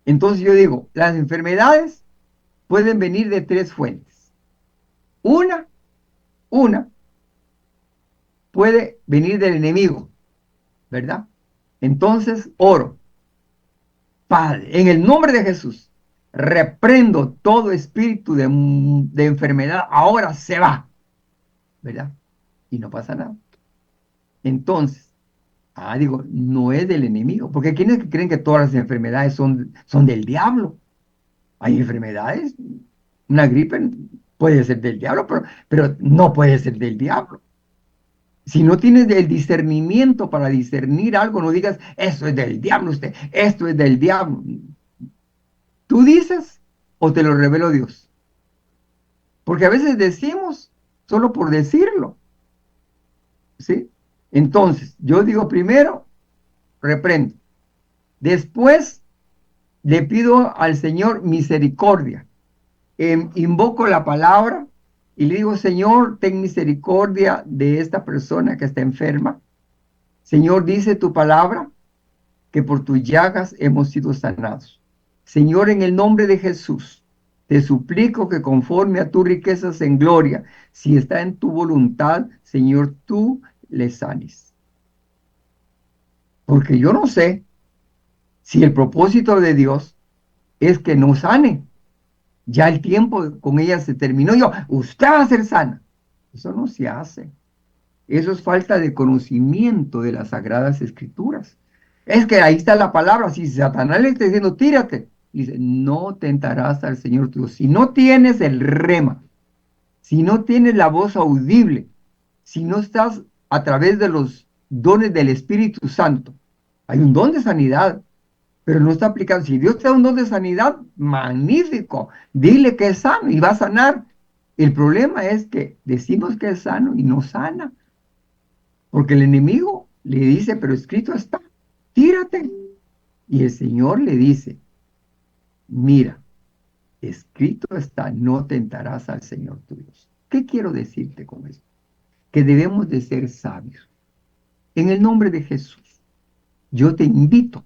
entonces yo digo, las enfermedades pueden venir de 3 fuentes. Una, una puede venir del enemigo, ¿verdad? Entonces oro, Padre, en el nombre de Jesús, reprendo todo espíritu de enfermedad, ahora se va, ¿verdad? Y no pasa nada. Entonces, digo, no es del enemigo, porque hay quienes que creen que todas las enfermedades son del diablo. Hay enfermedades, una gripe puede ser del diablo, pero no puede ser del diablo. Si no tienes el discernimiento para discernir algo, no digas, eso es del diablo usted, esto es del diablo. ¿Tú dices o te lo reveló Dios? Porque a veces decimos solo por decirlo, ¿sí? Entonces, yo digo primero, reprendo. Después, le pido al Señor misericordia. Invoco la palabra y le digo, Señor, ten misericordia de esta persona que está enferma. Señor, dice tu palabra que por tus llagas hemos sido sanados. Señor, en el nombre de Jesús, te suplico que conforme a tus riquezas en gloria, si está en tu voluntad, Señor, tú le sanes. Porque yo no sé si el propósito de Dios es que no sane. Ya el tiempo con ella se terminó. Usted va a ser sana. Eso no se hace. Eso es falta de conocimiento de las Sagradas Escrituras. Es que ahí está la palabra. Si Satanás le está diciendo, tírate, dice, no tentarás al Señor tu Dios. Si no tienes el rema, si no tienes la voz audible, si no estás a través de los dones del Espíritu Santo, hay un don de sanidad, pero no está aplicado. Si Dios te da un don de sanidad, magnífico, dile que es sano y va a sanar. El problema es que decimos que es sano y no sana, porque el enemigo le dice, pero escrito está, tírate. Y el Señor le dice, mira, escrito está, no tentarás al Señor tu Dios. ¿Qué quiero decirte con esto? Que debemos de ser sabios. En el nombre de Jesús, yo te invito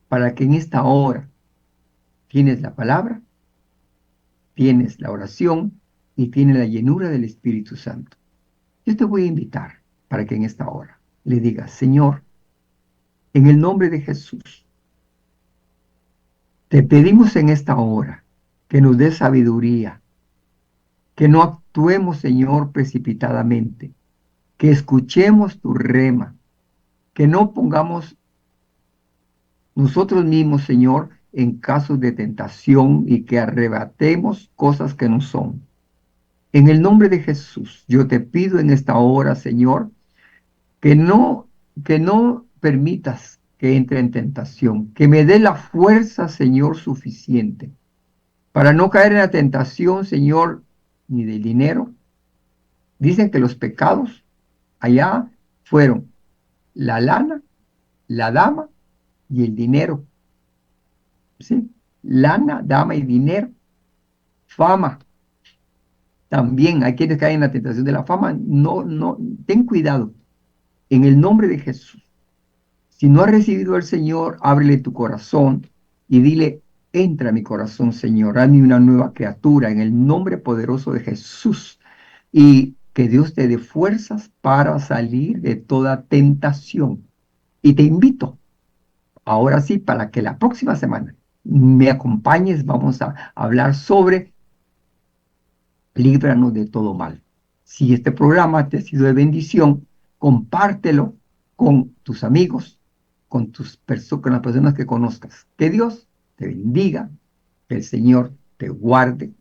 para que en esta hora tienes la palabra, tienes la oración y tienes la llenura del Espíritu Santo. Yo te voy a invitar para que en esta hora le digas, Señor, en el nombre de Jesús, te pedimos en esta hora que nos des sabiduría, que no actuemos, Señor, precipitadamente, que escuchemos tu rema, que no pongamos nosotros mismos, Señor, en casos de tentación y que arrebatemos cosas que no son. En el nombre de Jesús, yo te pido en esta hora, Señor, que no permitas que entre en tentación, que me dé la fuerza, Señor, suficiente para no caer en la tentación, Señor, ni del dinero. Dicen que los pecados allá fueron la lana, la dama y el dinero. ¿Sí? Lana, dama y dinero. Fama. También hay quienes caen en la tentación de la fama. No, ten cuidado. En el nombre de Jesús. Si no has recibido al Señor, ábrele tu corazón y dile, entra a mi corazón, Señor, hazme una nueva criatura en el nombre poderoso de Jesús. Y que Dios te dé fuerzas para salir de toda tentación. Y te invito, ahora sí, para que la próxima semana me acompañes, vamos a hablar sobre líbranos de todo mal. Si este programa te ha sido de bendición, compártelo con tus amigos, con las personas que conozcas. Que Dios te bendiga, que el Señor te guarde,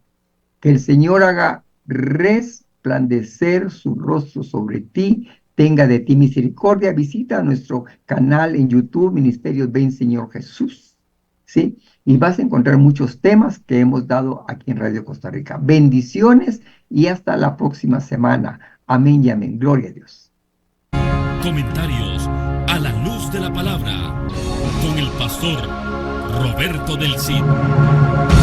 que el Señor haga resplandecer su rostro sobre ti, tenga de ti misericordia. Visita nuestro canal en YouTube, Ministerios Ven Señor Jesús, ¿sí? Y vas a encontrar muchos temas que hemos dado aquí en Radio Costa Rica. Bendiciones y hasta la próxima semana. Amén y amén. Gloria a Dios. Comentarios a la luz de la palabra con el pastor Roberto del Cid.